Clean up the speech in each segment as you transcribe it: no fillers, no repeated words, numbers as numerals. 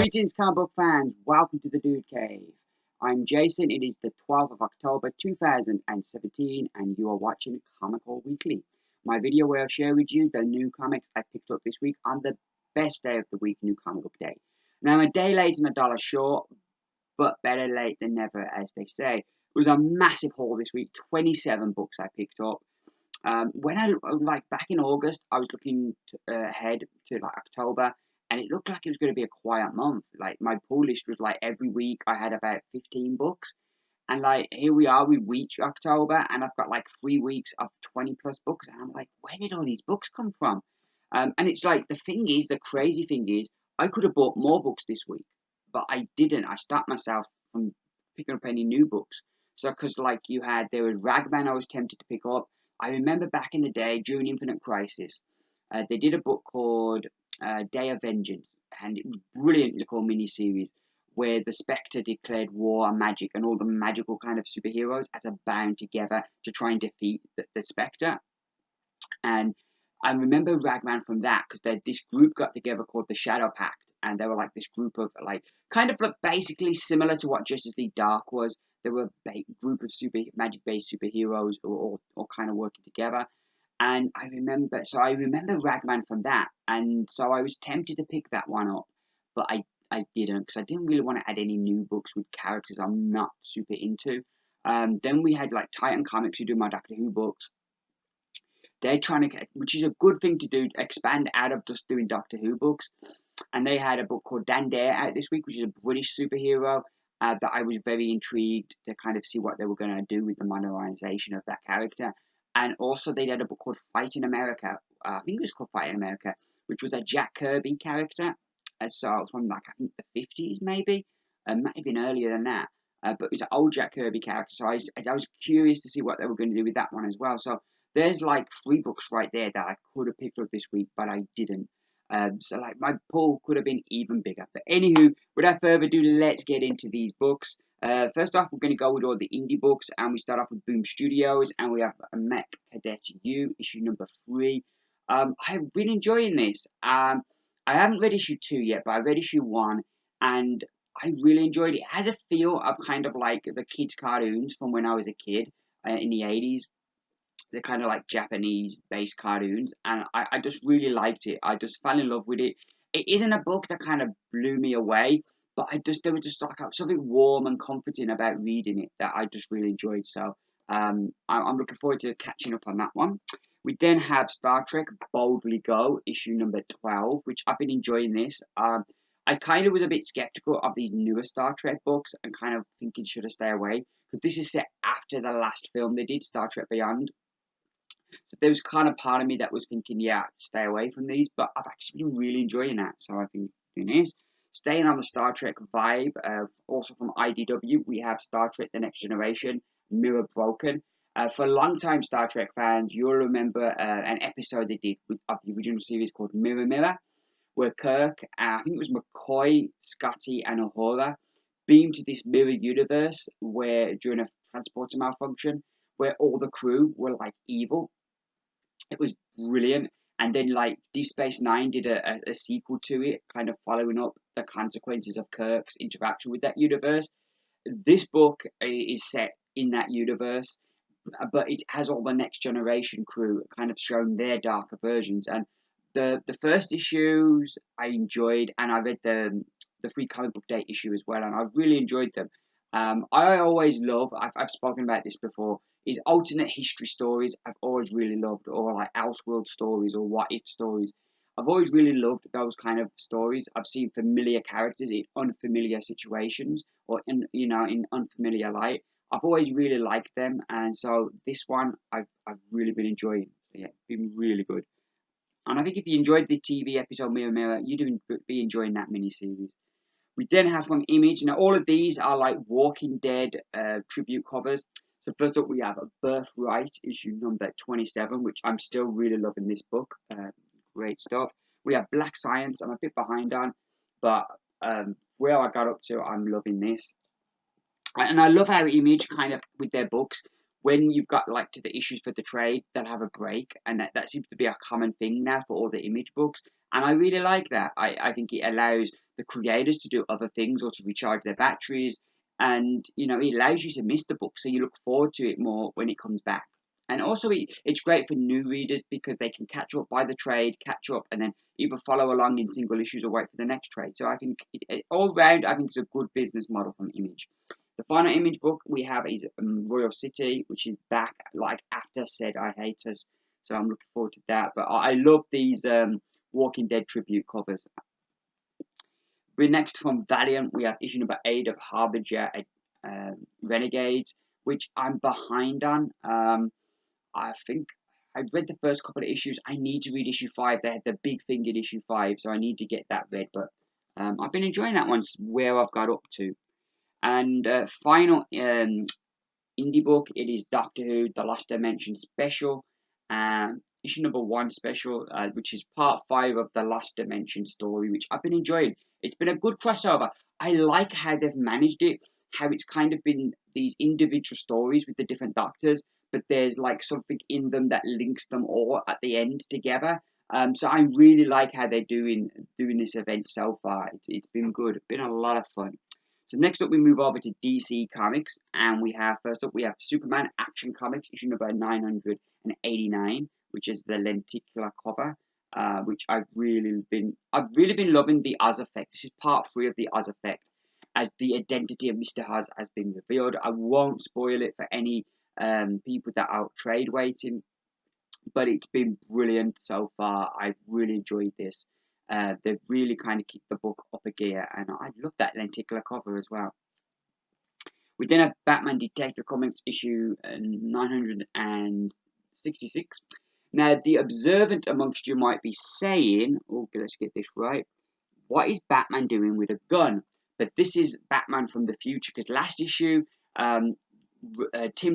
Greetings, comic book fans. Welcome to the Dude Cave. I'm Jason. It is the 12th of October 2017, and you are watching Comical Weekly. My video where I'll share with you the new comics I picked up this week on the best day of the week, New Comic Book Day. Now, I'm a day late and a dollar short, but better late than never, as they say. It was a massive haul this week, 27 books I picked up. When I back in August, I was looking ahead to October, and it looked like it was going to be a quiet month. Like my pull list was like every week I had about 15 books, and like here we are, we reach October, and I've got like 3 weeks of 20 plus books, and I'm like, where did all these books come from? And it's like the crazy thing is, I could have bought more books this week, but I didn't. I stopped myself from picking up any new books. So, because like there was Ragman I was tempted to pick up. I remember back in the day during Infinite Crisis, they did a book called Day of Vengeance, and it was a brilliant little mini-series where the Spectre declared war on magic, and all the magical kind of superheroes had to band together to try and defeat the Spectre. And I remember Ragman from that because this group got together called the Shadow Pact, and they were like this group of kind of basically similar to what Justice League Dark was. They were a group of magic-based superheroes who were all kind of working together. And I remember Ragman from that, and so I was tempted to pick that one up, but I didn't because I didn't really want to add any new books with characters I'm not super into. Then we had like Titan Comics who do my Doctor Who books. They're trying to get, which is a good thing to do, expand out of just doing Doctor Who books. And they had a book called Dan Dare out this week, which is a British superhero that I was very intrigued to kind of see what they were going to do with the modernization of that character. And also they had a book called Fight in America. I think it was called Fight in America, which was a Jack Kirby character. So from I think the 50s maybe, might have been earlier than that. But it was an old Jack Kirby character. So I was curious to see what they were going to do with that one as well. So there's like 3 books right there that I could have picked up this week, but I didn't. So like my pull could have been even bigger. But anywho, without further ado, let's get into these books. First off, we're going to go with all the indie books, and we start off with Boom Studios, and we have Mech Cadet U, issue number 3. I've been enjoying this. I haven't read issue 2 yet, but I read issue 1, and I really enjoyed it. It has a feel of kind of like the kids' cartoons from when I was a kid in the 80s. They're kind of like Japanese based cartoons, and I just really liked it. I just fell in love with it. It isn't a book that kind of blew me away, but there was just like something warm and comforting about reading it that I just really enjoyed. So I'm looking forward to catching up on that one. We then have Star Trek Boldly Go, issue number 12, which I've been enjoying this. I kind of was a bit skeptical of these newer Star Trek books and kind of thinking should I stay away because this is set after the last film they did, Star Trek Beyond. So there was kind of part of me that was thinking, yeah, stay away from these, but I've actually been really enjoying that. So I've been doing this. Staying on the Star Trek vibe, also from IDW, we have Star Trek The Next Generation, Mirror Broken. For long-time Star Trek fans, you'll remember an episode they did of the original series called Mirror Mirror, where Kirk, I think it was McCoy, Scotty, and Uhura, beamed to this mirror universe where during a transporter malfunction, where all the crew were like evil. It was brilliant. And then like Deep Space Nine did a sequel to it, kind of following up the consequences of Kirk's interaction with that universe. This book is set in that universe, but it has all the Next Generation crew kind of showing their darker versions. And the first issues I enjoyed, and I read the Free Comic Book Day issue as well, and I really enjoyed them. I always love. I've spoken about this before. Is alternate history stories. I've always really loved, or like Elseworld stories or What If stories. I've always really loved those kind of stories. I've seen familiar characters in unfamiliar situations, or in unfamiliar light. I've always really liked them, and so this one I've really been enjoying. Yeah, been really good. And I think if you enjoyed the TV episode Mirror Mirror, you'd be enjoying that mini series. We then have from Image. Now all of these are like Walking Dead tribute covers. So first up we have Birthright issue number 27, which I'm still really loving this book. Great stuff. We have Black Science. I'm a bit behind on, but where I got up to, I'm loving this. And I love how Image kind of with their books when you've got like to the issues for the trade, they'll have a break, and that seems to be a common thing now for all the Image books. And I really like that. I think it allows the creators to do other things or to recharge their batteries, and it allows you to miss the book, so you look forward to it more when it comes back. And also, it's great for new readers because they can catch up by the trade, catch up, and then either follow along in single issues or wait for the next trade. So I think all round, I think it's a good business model from Image. The final Image book we have is Royal City, which is back like after Said I Hate Us. So I'm looking forward to that. But I love these Walking Dead tribute covers. We're next from Valiant. We have issue number 8 of Harbinger Renegades, which I'm behind on. I think I read the first couple of issues. I need to read issue 5. They had the big thing in issue 5, so I need to get that read. But I've been enjoying that one, where I've got up to. And final indie book, it is Doctor Who: The Lost Dimension special, issue number 1 special, which is part 5 of the Lost Dimension story, which I've been enjoying. It's been a good crossover. I like how they've managed it, how it's kind of been these individual stories with the different doctors, but there's like something in them that links them all at the end together. So I really like how they're doing this event so far. It's been good. It's been a lot of fun. So next up we move over to DC Comics, and first up we have Superman Action Comics issue number 989, which is the lenticular cover, which I've really been loving the Oz effect. This is part 3 of the Oz effect, as the identity of Mr. Oz has been revealed. I won't spoil it for any people that are trade waiting, but it's been brilliant so far. I've really enjoyed this. They've really kind of kicked the book up a gear, and I love that lenticular cover as well. We then have Batman Detective Comics issue 966. Now, the observant amongst you might be saying, okay, let's get this right, what is Batman doing with a gun? But this is Batman from the future, because last issue, Tim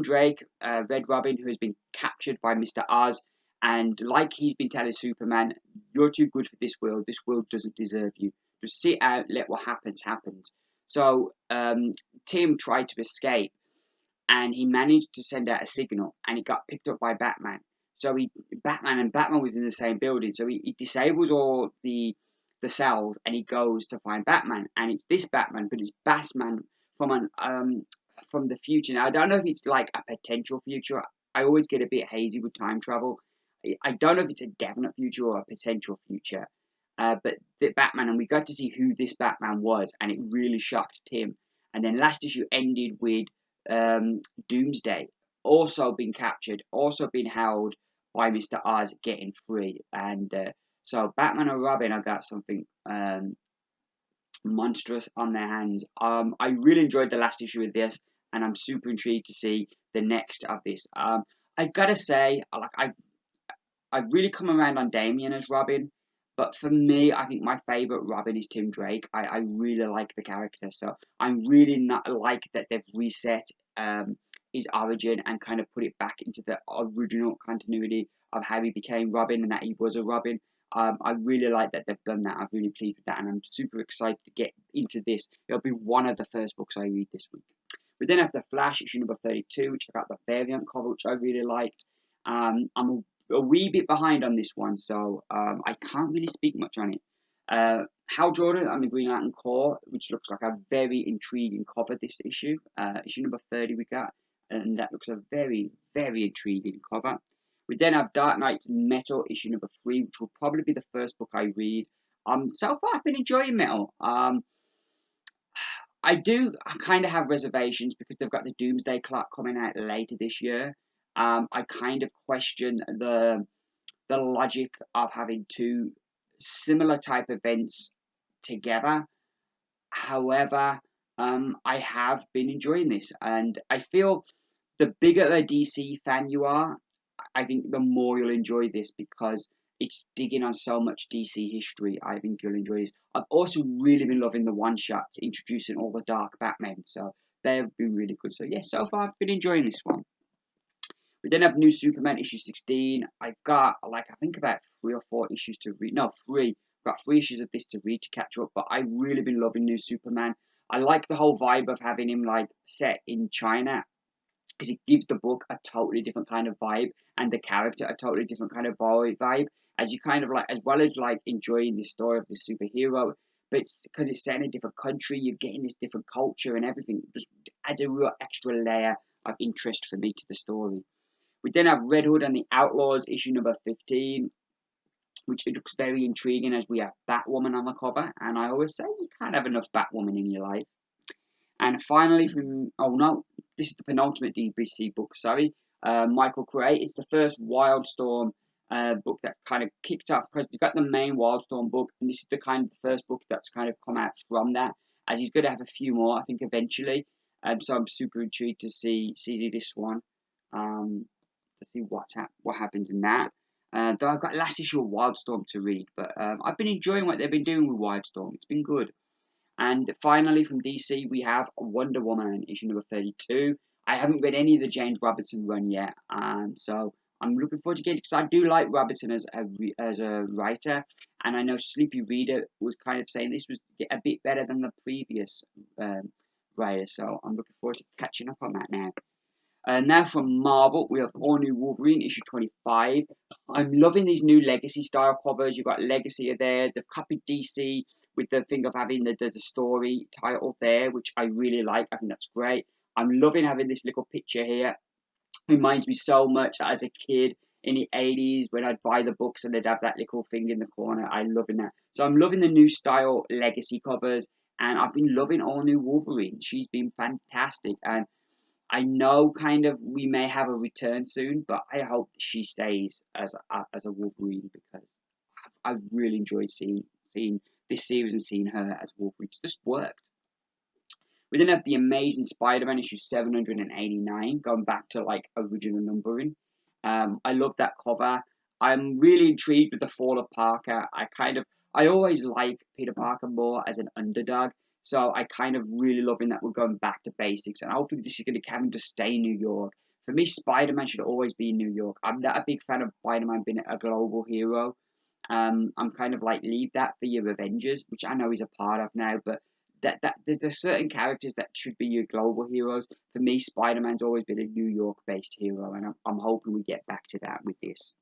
Drake, Red Robin, who has been captured by Mr. Oz, and like he's been telling Superman, you're too good for this world. This world doesn't deserve you. Just sit out, let what happens happens. So Tim tried to escape, and he managed to send out a signal, and he got picked up by Batman. So Batman was in the same building. So he disables all the cells, and he goes to find Batman, and it's this Batman, but it's Batman from the future. Now I don't know if it's like a potential future. I always get a bit hazy with time travel. I don't know if it's a definite future or a potential future. But the Batman, and we got to see who this Batman was, and it really shocked Tim. And then last issue ended with Doomsday also being captured, also being held by Mr. Oz, getting free. And so Batman and Robin have got something monstrous on their hands. I really enjoyed the last issue of this, and I'm super intrigued to see the next of this. I've got to say, I've really come around on Damian as Robin, but for me, I think my favourite Robin is Tim Drake. I really like the character, so I'm really not like that they've reset his origin and kind of put it back into the original continuity of how he became Robin and that he was a Robin. I really like that they've done that. I'm really pleased with that, and I'm super excited to get into this. It'll be one of the first books I read this week. We then have The Flash, issue number 32, which I got the variant cover, which I really liked. I'm a wee bit behind on this one, so I can't really speak much on it. Hal Jordan and the Green Lantern Corps, which looks like a very intriguing cover this issue. Issue number 30 we got, and that looks a very, very intriguing cover. We then have Dark Knight's Metal, issue number 3, which will probably be the first book I read. So far I've been enjoying Metal. I kind of have reservations because they've got the Doomsday Clock coming out later this year. I kind of question the logic of having two similar type events together. However, I have been enjoying this, and I feel the bigger a DC fan you are, I think the more you'll enjoy this because it's digging on so much DC history. I think you'll enjoy this. I've also really been loving the one shots introducing all the Dark Batman, so they've been really good. So yeah, so far I've been enjoying this one. We then have New Superman issue 16. I've got like I think about 3 or 4 issues to read. No, 3. I've got 3 issues of this to read to catch up. But I've really been loving New Superman. I like the whole vibe of having him like set in China because it gives the book a totally different kind of vibe and the character a totally different kind of vibe, as you kind of like, as well as like enjoying the story of the superhero, but it's because it's set in a different country, you're getting this different culture and everything, just adds a real extra layer of interest for me to the story. We then have Red Hood and the Outlaws, issue number 15, which it looks very intriguing as we have Batwoman on the cover, and I always say you can't have enough Batwoman in your life. And finally, from oh no, this is the penultimate DBC book. Sorry, Michael Cray. It's the first Wildstorm book that kind of kicked off, because we got the main Wildstorm book, and this is the kind of the first book that's kind of come out from that. As he's going to have a few more, I think, eventually. So I'm super intrigued to see this one. To see what happens in that. Though I've got last issue of Wildstorm to read, but I've been enjoying what they've been doing with Wildstorm. It's been good. And finally, from DC, we have Wonder Woman, issue number 32. I haven't read any of the James Robinson run yet, so I'm looking forward to getting it, because I do like Robinson as a writer, and I know Sleepy Reader was kind of saying this was a bit better than the previous writer, so I'm looking forward to catching up on that now. Now from Marvel, we have All New Wolverine, issue 25. I'm loving these new Legacy style covers. You've got Legacy there. They've copied DC with the thing of having the story title there, which I really like. I think that's great. I'm loving having this little picture here. Reminds me so much as a kid in the 80s when I'd buy the books and they'd have that little thing in the corner. I'm loving that. So I'm loving the new style Legacy covers, and I've been loving All New Wolverine. She's been fantastic, and I know kind of we may have a return soon, but I hope she stays as a Wolverine, because I've really enjoyed seeing this series and seeing her as Wolverine. It's just worked. We then have the Amazing Spider-Man issue 789, going back to like original numbering. I love that cover. I'm really intrigued with the fall of Parker. I always like Peter Parker more as an underdog. So I kind of really loving that we're going back to basics, and hopefully this is going to have him to stay in New York. For me, Spider-Man should always be in New York. I'm not a big fan of Spider-Man being a global hero. I'm kind of like, leave that for your Avengers, which I know he's a part of now, but that there's certain characters that should be your global heroes. For me, Spider-Man's always been a New York-based hero, and I'm hoping we get back to that with this.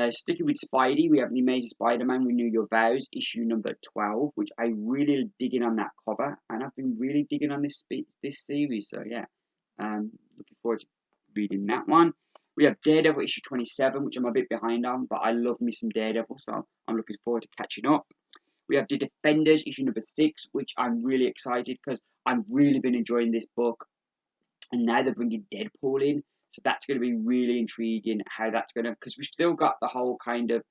Sticking with Spidey, we have the Amazing Spider-Man Renew Your Vows, issue number 12, which I really digging on that cover, and I've been really digging on this series. So yeah, looking forward to reading that one. We have Daredevil issue 27, which I'm a bit behind on, but I love me some Daredevil, so I'm looking forward to catching up. We have The Defenders issue number 6, which I'm really excited because I've really been enjoying this book, and now they're bringing Deadpool in, so that's going to be really intriguing how that's going to, because we've still got the whole kind of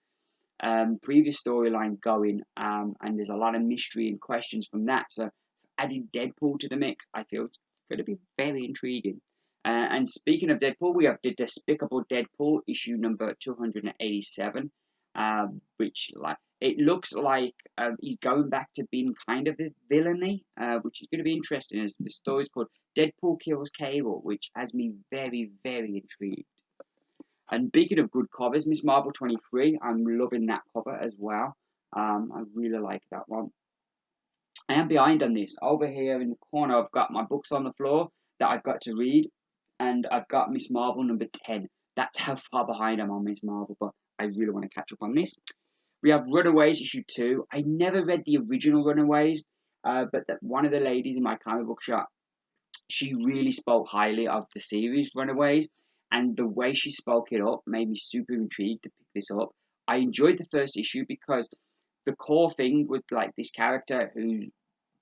previous storyline going, and there's a lot of mystery and questions from that. So adding Deadpool to the mix, I feel it's going to be very intriguing. And speaking of Deadpool, we have the Despicable Deadpool issue number 287, which like it looks like he's going back to being kind of a villainy, which is going to be interesting. As the story's called Deadpool Kills Cable, which has me very, very intrigued. And speaking of good covers, Miss Marvel 23, I'm loving that cover as well. I really like that one. I am behind on this. Over here in the corner, I've got my books on the floor that I've got to read, and I've got Miss Marvel number 10. That's how far behind I'm on Miss Marvel, but I really want to catch up on this. We have Runaways issue 2. I never read the original Runaways, but one of the ladies in my comic book shop, she really spoke highly of the series Runaways, and the way she spoke it up made me super intrigued to pick this up. I enjoyed the first issue because the core thing was like this character whose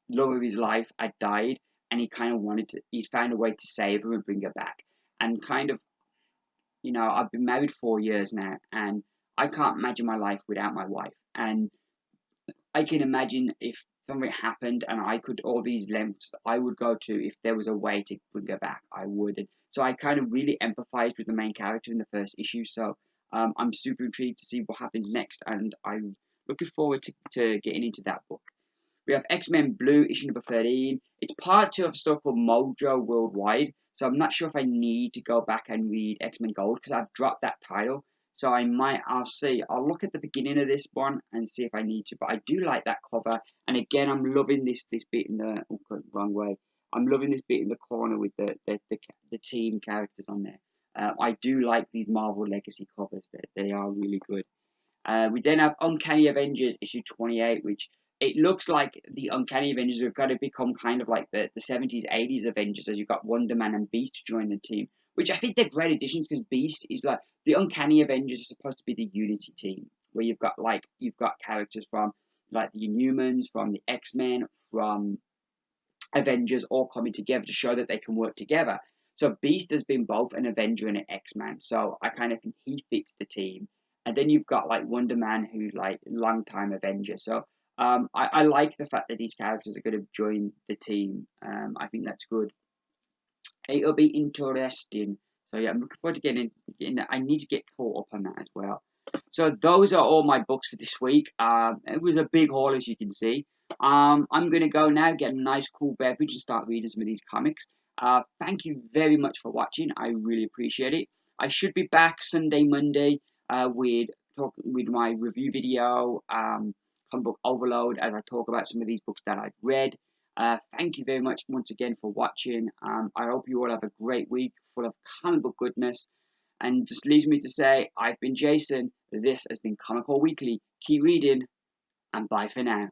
love of his life had died, and he kind of he found a way to save her and bring her back. And kind of, I've been married 4 years now, and I can't imagine my life without my wife. And I can imagine if something happened and I could, all these lengths I would go to if there was a way to bring her back, I would. And so I kind of really empathized with the main character in the first issue. So I'm super intrigued to see what happens next, and I'm looking forward to getting into that book. We have X-Men Blue issue number 13. It's part 2 of a story called Mojo Worldwide. So I'm not sure if I need to go back and read X-Men Gold because I've dropped that title. So I'll see. I'll look at the beginning of this one and see if I need to. But I do like that cover. And again, I'm loving this bit in the, wrong way. I'm loving this bit in the corner with the team characters on there. I do like these Marvel Legacy covers. They are really good. We then have Uncanny Avengers issue 28, which it looks like the Uncanny Avengers are going to become kind of like the 70s, 80s Avengers, as you've got Wonder Man and Beast join the team, which I think they're great additions because Beast is like the Uncanny Avengers are supposed to be the unity team, where you've got characters from like the Inhumans, from the X-Men, from Avengers all coming together to show that they can work together. So Beast has been both an Avenger and an X-Man, so I kind of think he fits the team. And then you've got like Wonder Man, who's like long-time Avenger. So I like the fact that these characters are going to join the team. I think that's good. It'll be interesting. So yeah, I'm looking forward to getting that. I need to get caught up on that as well. So those are all my books for this week. It was a big haul, as you can see. I'm gonna go now, get a nice cool beverage, and start reading some of these comics. Thank you very much for watching. I really appreciate it. I should be back Sunday, Monday, with my review video, comic book overload, as I talk about some of these books that I've read. Thank you very much once again for watching. I hope you all have a great week full of comic book goodness. And just leaves me to say, I've been Jason. This has been Comic Haul Weekly. Keep reading, and bye for now.